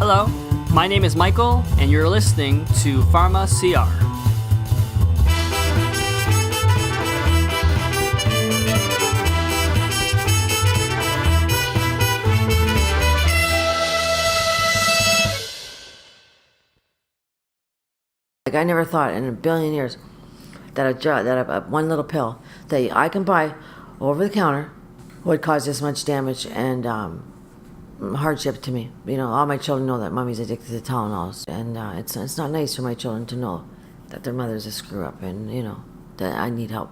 Hello, my name is Michael, and you're listening to Pharma-CR. I never thought in a billion years that one little pill that I can buy over the counter would cause this much damage and hardship to me. You know, all my children know that mommy's addicted to Tylenols, and it's not nice for my children to know that their mother's a screw up, and you know that I need help.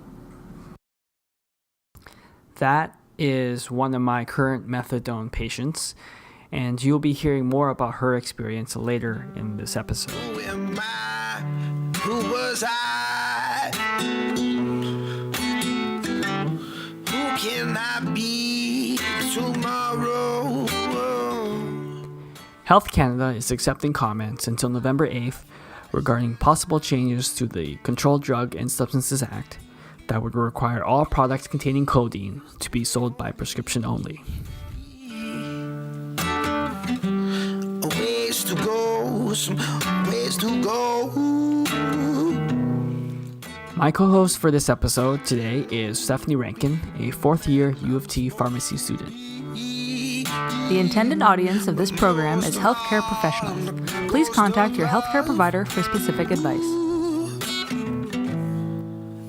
That is one of my current methadone patients, and you'll be hearing more about her experience later in this episode. Who am I? Who was I? Who can I be tomorrow? Health Canada is accepting comments until November 8th regarding possible changes to the Controlled Drug and Substances Act that would require all products containing codeine to be sold by prescription only. Ways to go, some ways to go. My co-host for this episode today is Stephanie Rankin, a fourth-year U of T pharmacy student. The intended audience of this program is healthcare professionals. Please contact your healthcare provider for specific advice.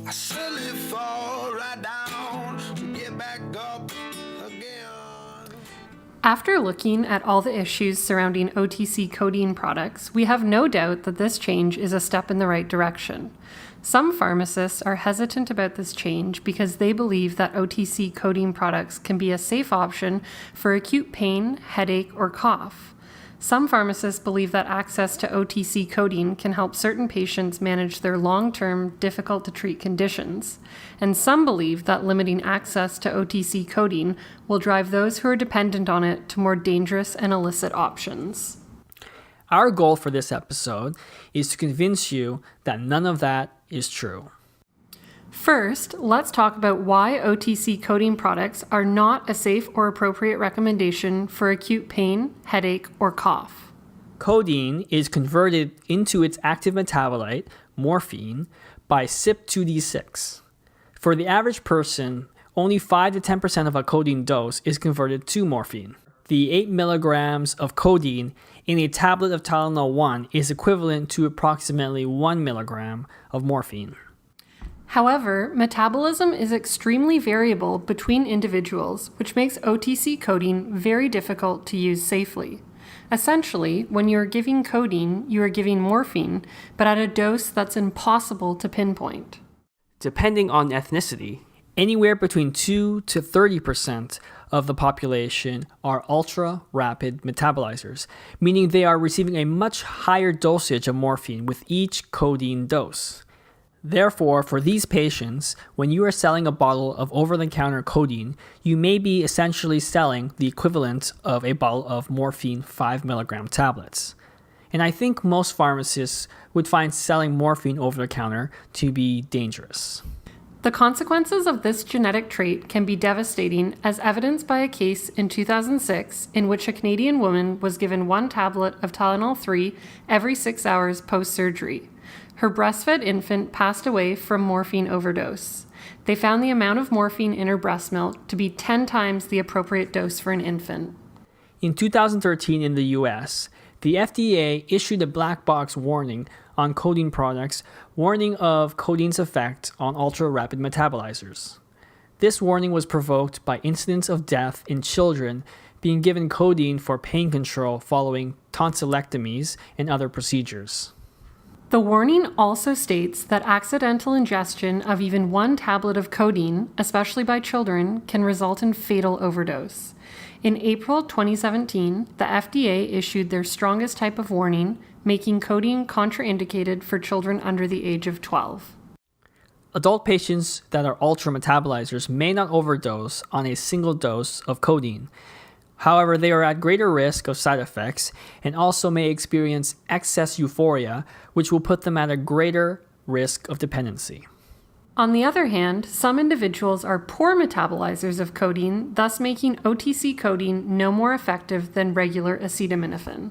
I slowly fall right down to get back up again. After looking at all the issues surrounding OTC codeine products, we have no doubt that this change is a step in the right direction. Some pharmacists are hesitant about this change because they believe that OTC codeine products can be a safe option for acute pain, headache, or cough. Some pharmacists believe that access to OTC codeine can help certain patients manage their long-term, difficult-to-treat conditions. And some believe that limiting access to OTC codeine will drive those who are dependent on it to more dangerous and illicit options. Our goal for this episode is to convince you that none of that is true. First, let's talk about why OTC codeine products are not a safe or appropriate recommendation for acute pain, headache, or cough. Codeine is converted into its active metabolite, morphine, by CYP2D6. For the average person, only 5 to 10% of a codeine dose is converted to morphine. The 8 milligrams of codeine in a tablet of Tylenol 1 is equivalent to approximately 1 milligram of morphine. However, metabolism is extremely variable between individuals, which makes OTC codeine very difficult to use safely. Essentially, when you are giving codeine, you are giving morphine, but at a dose that's impossible to pinpoint. Depending on ethnicity, anywhere between 2 to 30% of the population are ultra-rapid metabolizers, meaning they are receiving a much higher dosage of morphine with each codeine dose. Therefore, for these patients, when you are selling a bottle of over-the-counter codeine, you may be essentially selling the equivalent of a bottle of morphine 5 milligram tablets. And I think most pharmacists would find selling morphine over-the-counter to be dangerous. The consequences of this genetic trait can be devastating, as evidenced by a case in 2006 in which a Canadian woman was given 1 tablet of Tylenol 3 every 6 hours post-surgery. Her breastfed infant passed away from morphine overdose. They found the amount of morphine in her breast milk to be 10 times the appropriate dose for an infant. In 2013 in the US, the FDA issued a black box warning on codeine products, warning of codeine's effect on ultra-rapid metabolizers. This warning was provoked by incidents of death in children being given codeine for pain control following tonsillectomies and other procedures. The warning also states that accidental ingestion of even 1 tablet of codeine, especially by children, can result in fatal overdose. In April 2017, the FDA issued their strongest type of warning, making codeine contraindicated for children under the age of 12. Adult patients that are ultra-metabolizers may not overdose on a single dose of codeine. However, they are at greater risk of side effects and also may experience excess euphoria, which will put them at a greater risk of dependency. On the other hand, some individuals are poor metabolizers of codeine, thus making OTC codeine no more effective than regular acetaminophen.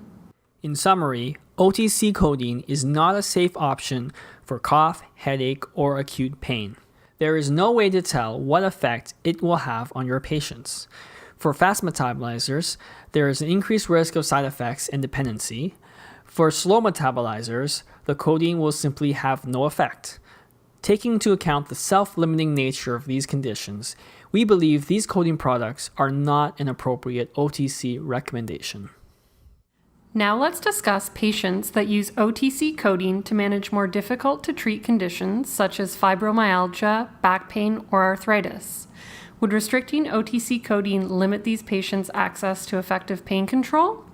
In summary, OTC codeine is not a safe option for cough, headache, or acute pain. There is no way to tell what effect it will have on your patients. For fast metabolizers, there is an increased risk of side effects and dependency. For slow metabolizers, the codeine will simply have no effect. Taking into account the self-limiting nature of these conditions, we believe these codeine products are not an appropriate OTC recommendation. Now let's discuss patients that use OTC codeine to manage more difficult to treat conditions such as fibromyalgia, back pain, or arthritis. Would restricting OTC codeine limit these patients' access to effective pain control?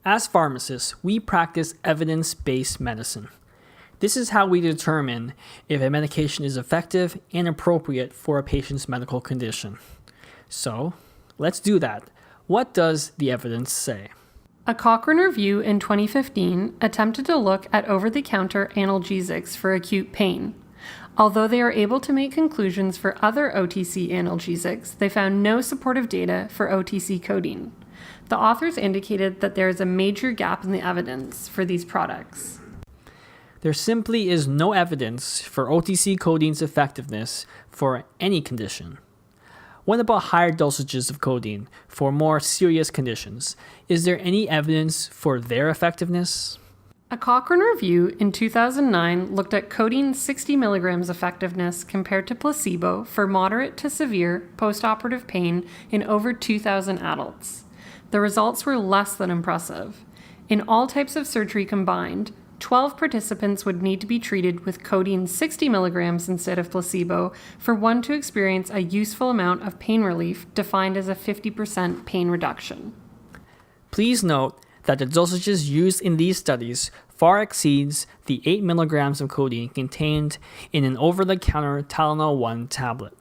As pharmacists, we practice evidence-based medicine. This is how we determine if a medication is effective and appropriate for a patient's medical condition. So, let's do that. What does the evidence say? A Cochrane review in 2015 attempted to look at over-the-counter analgesics for acute pain. Although they are able to make conclusions for other OTC analgesics, they found no supportive data for OTC codeine. The authors indicated that there is a major gap in the evidence for these products. There simply is no evidence for OTC codeine's effectiveness for any condition. What about higher dosages of codeine for more serious conditions? Is there any evidence for their effectiveness? A Cochrane review in 2009 looked at codeine's 60 milligrams effectiveness compared to placebo for moderate to severe postoperative pain in over 2,000 adults. The results were less than impressive. In all types of surgery combined, 12 participants would need to be treated with codeine 60 milligrams instead of placebo for one to experience a useful amount of pain relief defined as a 50% pain reduction. Please note that the dosages used in these studies far exceeds the 8 milligrams of codeine contained in an over-the-counter Tylenol 1 tablet.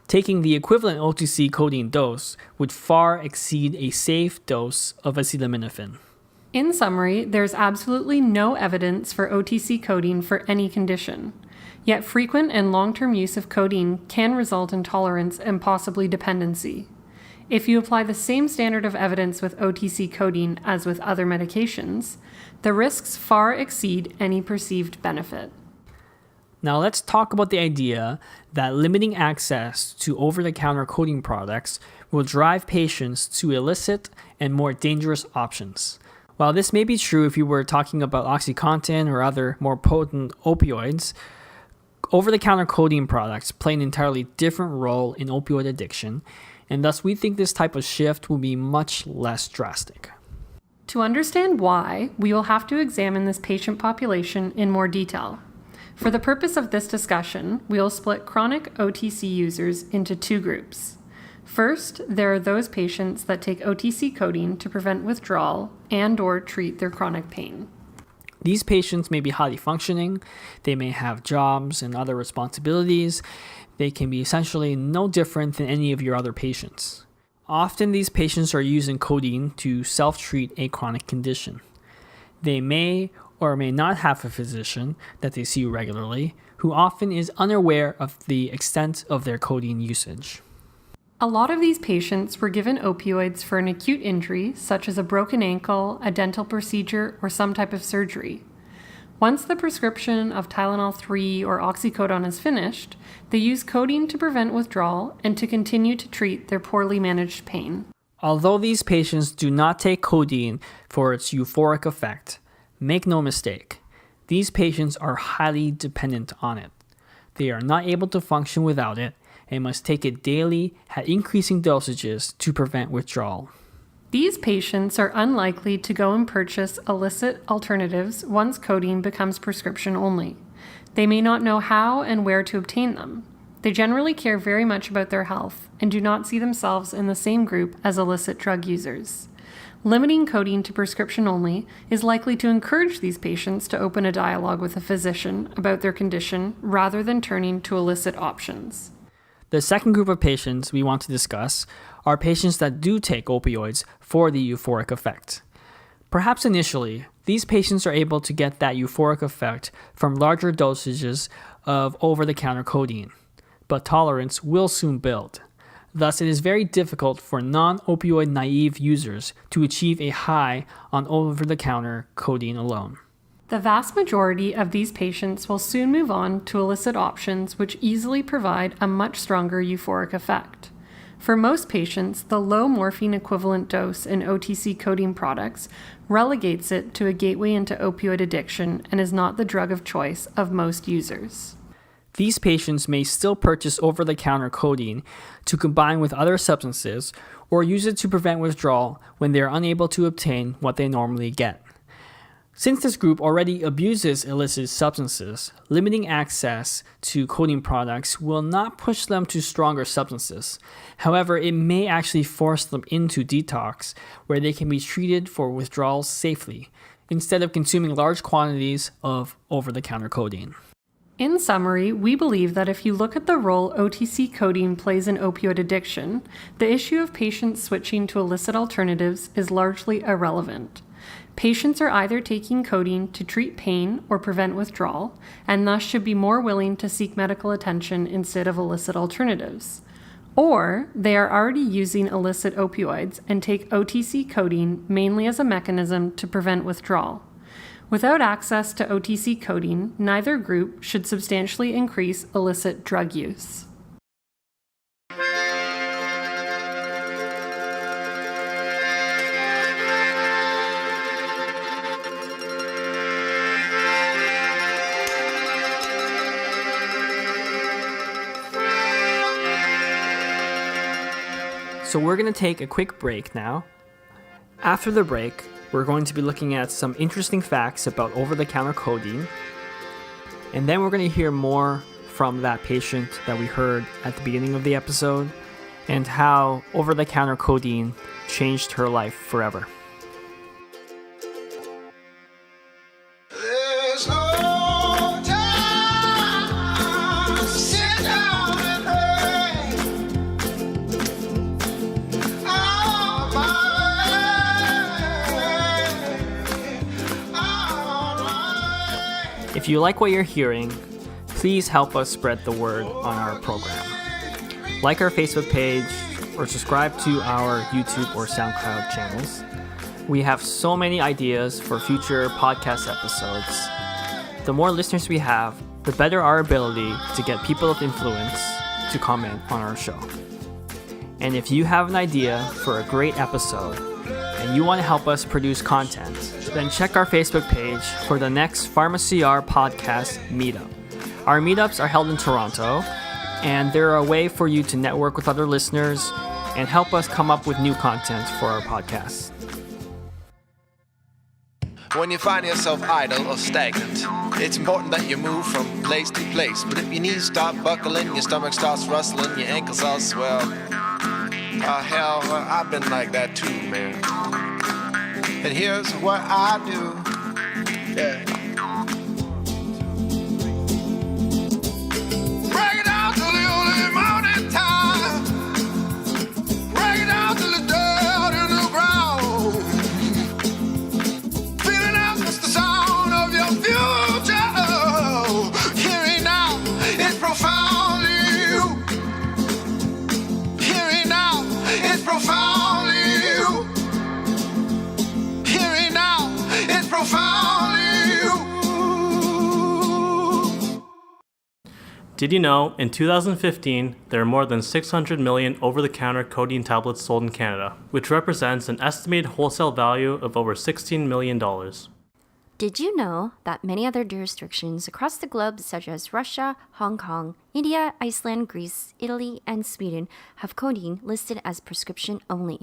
Taking the equivalent OTC codeine dose would far exceed a safe dose of acetaminophen. In summary, there's absolutely no evidence for OTC codeine for any condition. Yet frequent and long-term use of codeine can result in tolerance and possibly dependency. If you apply the same standard of evidence with OTC codeine as with other medications, the risks far exceed any perceived benefit. Now let's talk about the idea that limiting access to over-the-counter codeine products will drive patients to illicit and more dangerous options. While this may be true if you were talking about OxyContin or other more potent opioids, over-the-counter codeine products play an entirely different role in opioid addiction, and thus we think this type of shift will be much less drastic. To understand why, we will have to examine this patient population in more detail. For the purpose of this discussion, we will split chronic OTC users into two groups. First, there are those patients that take OTC codeine to prevent withdrawal and/or treat their chronic pain. These patients may be highly functioning, they may have jobs and other responsibilities, they can be essentially no different than any of your other patients. Often these patients are using codeine to self-treat a chronic condition. They may or may not have a physician that they see regularly, who often is unaware of the extent of their codeine usage. A lot of these patients were given opioids for an acute injury, such as a broken ankle, a dental procedure, or some type of surgery. Once the prescription of Tylenol 3 or oxycodone is finished, they use codeine to prevent withdrawal and to continue to treat their poorly managed pain. Although these patients do not take codeine for its euphoric effect, make no mistake, these patients are highly dependent on it. They are not able to function without it and must take it daily at increasing dosages to prevent withdrawal. These patients are unlikely to go and purchase illicit alternatives once codeine becomes prescription only. They may not know how and where to obtain them. They generally care very much about their health and do not see themselves in the same group as illicit drug users. Limiting codeine to prescription only is likely to encourage these patients to open a dialogue with a physician about their condition rather than turning to illicit options. The second group of patients we want to discuss are patients that do take opioids for the euphoric effect. Perhaps initially, these patients are able to get that euphoric effect from larger dosages of over-the-counter codeine, but tolerance will soon build. Thus, it is very difficult for non-opioid naive users to achieve a high on over-the-counter codeine alone. The vast majority of these patients will soon move on to illicit options which easily provide a much stronger euphoric effect. For most patients, the low morphine equivalent dose in OTC codeine products relegates it to a gateway into opioid addiction and is not the drug of choice of most users. These patients may still purchase over-the-counter codeine to combine with other substances or use it to prevent withdrawal when they are unable to obtain what they normally get. Since this group already abuses illicit substances, limiting access to codeine products will not push them to stronger substances. However, it may actually force them into detox, where they can be treated for withdrawals safely, instead of consuming large quantities of over-the-counter codeine. In summary, we believe that if you look at the role OTC codeine plays in opioid addiction, the issue of patients switching to illicit alternatives is largely irrelevant. Patients are either taking codeine to treat pain or prevent withdrawal, and thus should be more willing to seek medical attention instead of illicit alternatives. Or they are already using illicit opioids and take OTC codeine mainly as a mechanism to prevent withdrawal. Without access to OTC codeine, neither group should substantially increase illicit drug use. So we're going to take a quick break now. After the break, we're going to be looking at some interesting facts about over-the-counter codeine. And then we're going to hear more from that patient that we heard at the beginning of the episode and how over-the-counter codeine changed her life forever. There's no time to sit down and hurt. Oh, my If you like what you're hearing, please help us spread the word on our program. Like our Facebook page or subscribe to our YouTube or SoundCloud channels. We have so many ideas for future podcast episodes. The more listeners we have, the better our ability to get people of influence to comment on our show. And if you have an idea for a great episode and you want to help us produce content, then check our Facebook page for the next Pharma-CR podcast meetup. Our meetups are held in Toronto, and they're a way for you to network with other listeners and help us come up with new content for our podcast. When you find yourself idle or stagnant, it's important that you move from place to place. But if your knees start buckling, your stomach starts rustling, your ankles all swell, hell, I've been like that too, man. And here's what I do, yeah. Break it down to the early morning time. Break it down to the dirt in the ground. Feeling out just the sound of your future. Hearing now is profoundly you. Hearing now is profoundly you. Hearing now is profoundly you. Did you know, in 2015, there are more than 600 million over-the-counter codeine tablets sold in Canada, which represents an estimated wholesale value of over $16 million. Did you know that many other jurisdictions across the globe, such as Russia, Hong Kong, India, Iceland, Greece, Italy, and Sweden, have codeine listed as prescription only,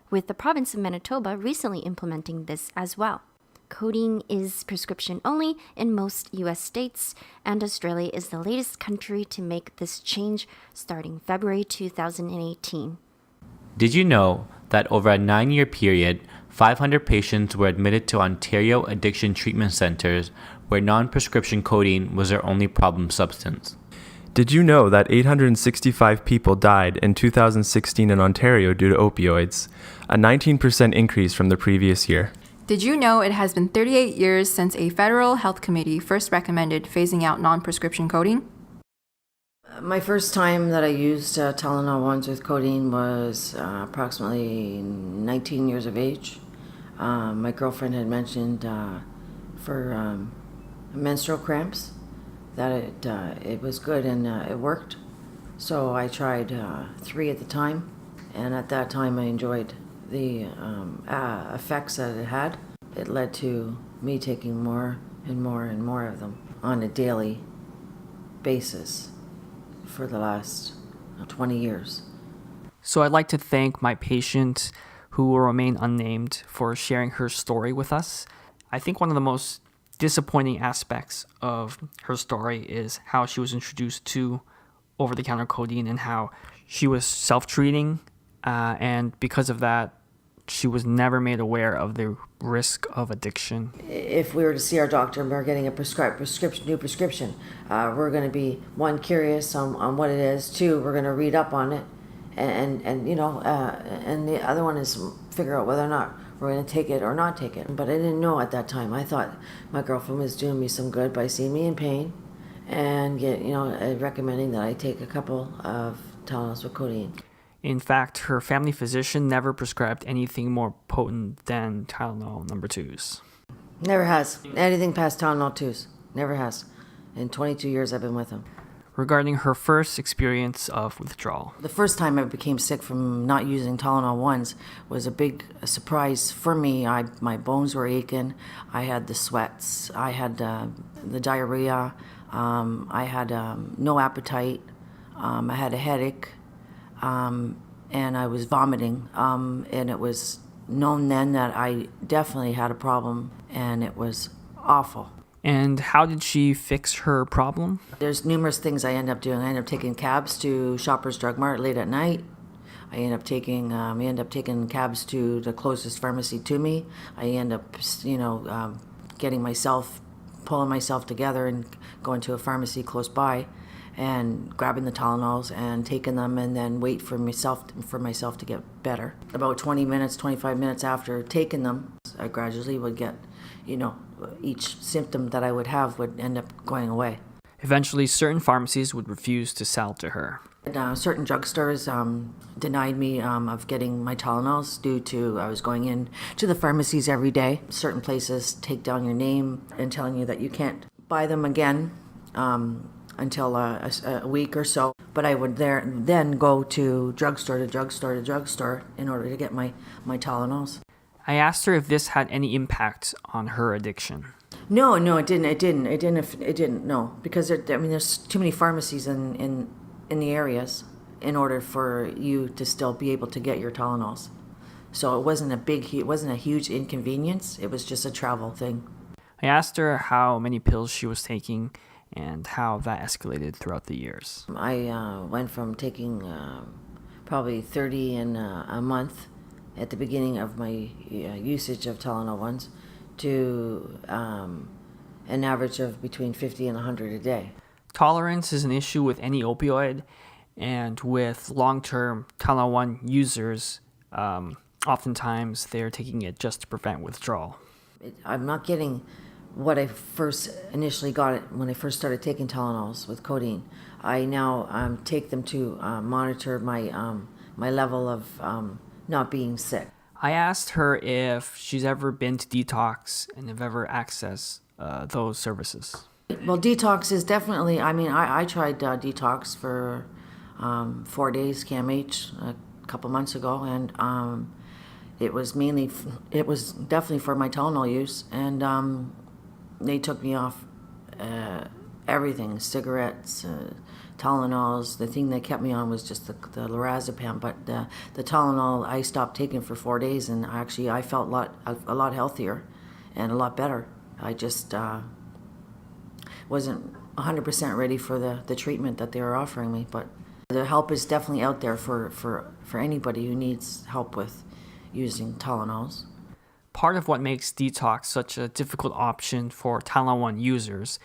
with the province of Manitoba recently implementing this as well. Codeine is prescription only in most U.S. states, and Australia is the latest country to make this change starting February 2018. Did you know that over a 9-year period, 500 patients were admitted to Ontario addiction treatment centers where non-prescription codeine was their only problem substance? Did you know that 865 people died in 2016 in Ontario due to opioids, a 19% increase from the previous year? Did you know it has been 38 years since a federal health committee first recommended phasing out non-prescription codeine? My first time that I used Tylenol ones with codeine was approximately 19 years of age. My girlfriend had mentioned for menstrual cramps that it was good and it worked. So I tried 3 at the time, and at that time I enjoyed the effects that it had. It led to me taking more and more and more of them on a daily basis for the last 20 years. So I'd like to thank my patient, who will remain unnamed, for sharing her story with us. I think one of the most disappointing aspects of her story is how she was introduced to over-the-counter codeine and how she was self-treating, and because of that, she was never made aware of the risk of addiction. If we were to see our doctor and we're getting a new prescription, we're going to be, 1, curious on what it is, 2, we're going to read up on it, and the other one is figure out whether or not we're going to take it or not take it. But I didn't know at that time. I thought my girlfriend was doing me some good by seeing me in pain and recommending that I take a couple of Tylenols with codeine. In fact, her family physician never prescribed anything more potent than Tylenol number 2s. Never has. Anything past Tylenol 2s. Never has. In 22 years I've been with him. Regarding her first experience of withdrawal. The first time I became sick from not using Tylenol 1s was a big surprise for me. My bones were aching. I had the sweats. I had the diarrhea. I had no appetite. I had a headache. And I was vomiting, and it was known then that I definitely had a problem, and it was awful. And how did she fix her problem? There's numerous things I end up doing. I end up taking cabs to Shoppers Drug Mart late at night. I end up taking cabs to the closest pharmacy to me. I end up, pulling myself together and going to a pharmacy close by, and grabbing the Tylenols and taking them, and then wait for myself to get better. About 25 minutes after taking them, I gradually would get, each symptom that I would have would end up going away. Eventually, certain pharmacies would refuse to sell to her. Certain drugstores denied me of getting my Tylenols due to I was going in to the pharmacies every day. Certain places take down your name and telling you that you can't buy them again until a week or so. But I would then go to drugstore to drugstore to drugstore in order to get my Tylenols. I asked her if this had any impact on her addiction. No, it didn't. No, because there's too many pharmacies in the areas in order for you to still be able to get your Tylenols. So it wasn't a huge inconvenience. It was just a travel thing. I asked her how many pills she was taking and how that escalated throughout the years. I went from taking probably 30 in a month at the beginning of my usage of Tylenol ones to an average of between 50 and 100 a day. Tolerance is an issue with any opioid, and with long-term Tylenol 1 users, oftentimes they're taking it just to prevent withdrawal. I'm not getting what I first initially got it when I first started taking Tylenols with codeine. I now take them to monitor my level of not being sick. I asked her if she's ever been to detox and have ever accessed those services. Well, detox is definitely, I tried detox for 4 days, CAMH, a couple months ago, and it was definitely for my Tylenol use, and they took me off everything, cigarettes, Tylenols. The thing they kept me on was just the lorazepam, but the Tylenol I stopped taking for 4 days, and actually I felt a lot healthier and a lot better. I just wasn't 100% ready for the treatment that they were offering me, but the help is definitely out there for anybody who needs help with using Tylenols. Part of what makes detox such a difficult option for Tylenol 1 users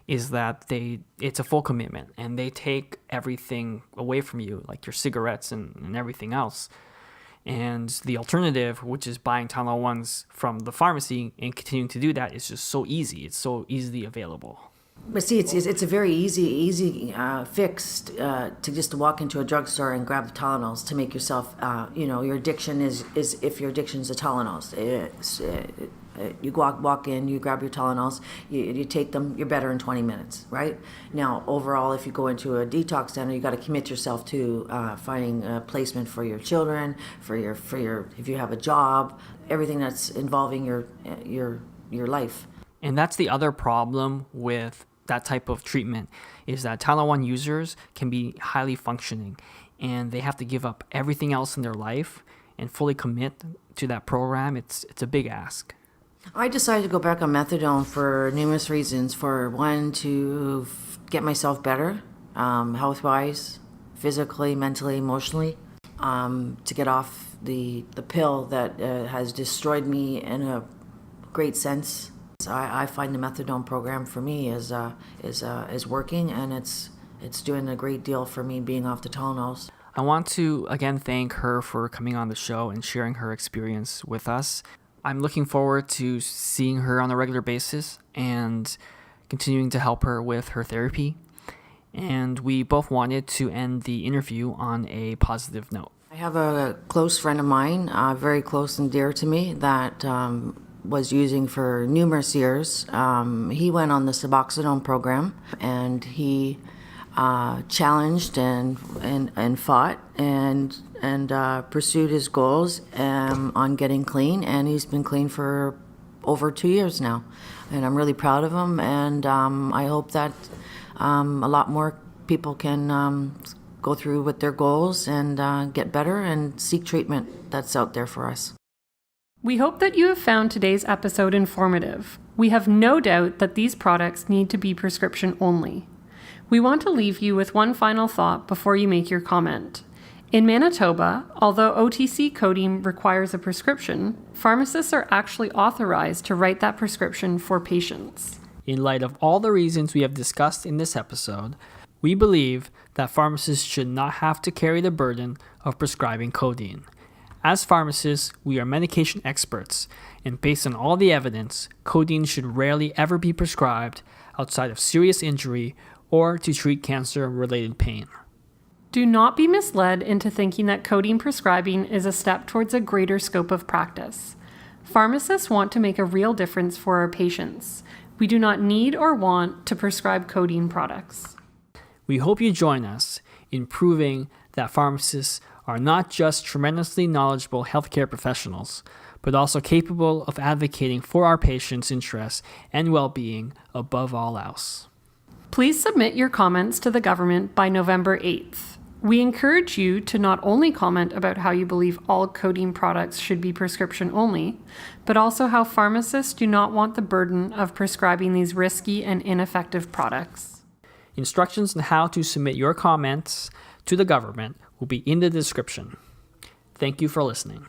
is that it's a full commitment, and they take everything away from you, like your cigarettes and everything else. And the alternative, which is buying Tylenol 1s from the pharmacy and continuing to do that, is just so easy. It's so easily available. But see, it's a very easy fix to just walk into a drugstore and grab the Tylenols to make yourself, your addiction is if your addiction is the Tylenols. You walk in, you grab your Tylenols, you take them, you're better in 20 minutes, right? Now, overall, if you go into a detox center, you got to commit yourself to finding a placement for your children, for your if you have a job, everything that's involving your life. And that's the other problem with that type of treatment, is that Tylenol users can be highly functioning and they have to give up everything else in their life and fully commit to that program. It's a big ask. I decided to go back on methadone for numerous reasons. For one, to get myself better, health-wise, physically, mentally, emotionally, to get off the pill that has destroyed me in a great sense. I find the methadone program for me is working, and it's doing a great deal for me being off the Tylenols. I want to again thank her for coming on the show and sharing her experience with us. I'm looking forward to seeing her on a regular basis and continuing to help her with her therapy. And we both wanted to end the interview on a positive note. I have a close friend of mine, very close and dear to me, that was using for numerous years. He went on the Suboxone program, and he challenged and fought and pursued his goals on getting clean, and he's been clean for over 2 years now. And I'm really proud of him, and I hope that a lot more people can go through with their goals and get better and seek treatment that's out there for us. We hope that you have found today's episode informative. We have no doubt that these products need to be prescription only. We want to leave you with one final thought before you make your comment. In Manitoba, although OTC codeine requires a prescription, pharmacists are actually authorized to write that prescription for patients. In light of all the reasons we have discussed in this episode, we believe that pharmacists should not have to carry the burden of prescribing codeine. As pharmacists, we are medication experts, and based on all the evidence, codeine should rarely ever be prescribed outside of serious injury or to treat cancer-related pain. Do not be misled into thinking that codeine prescribing is a step towards a greater scope of practice. Pharmacists want to make a real difference for our patients. We do not need or want to prescribe codeine products. We hope you join us in proving that pharmacists are not just tremendously knowledgeable healthcare professionals, but also capable of advocating for our patients' interests and well-being above all else. Please submit your comments to the government by November 8th. We encourage you to not only comment about how you believe all codeine products should be prescription only, but also how pharmacists do not want the burden of prescribing these risky and ineffective products. Instructions on how to submit your comments to the government will be in the description. Thank you for listening.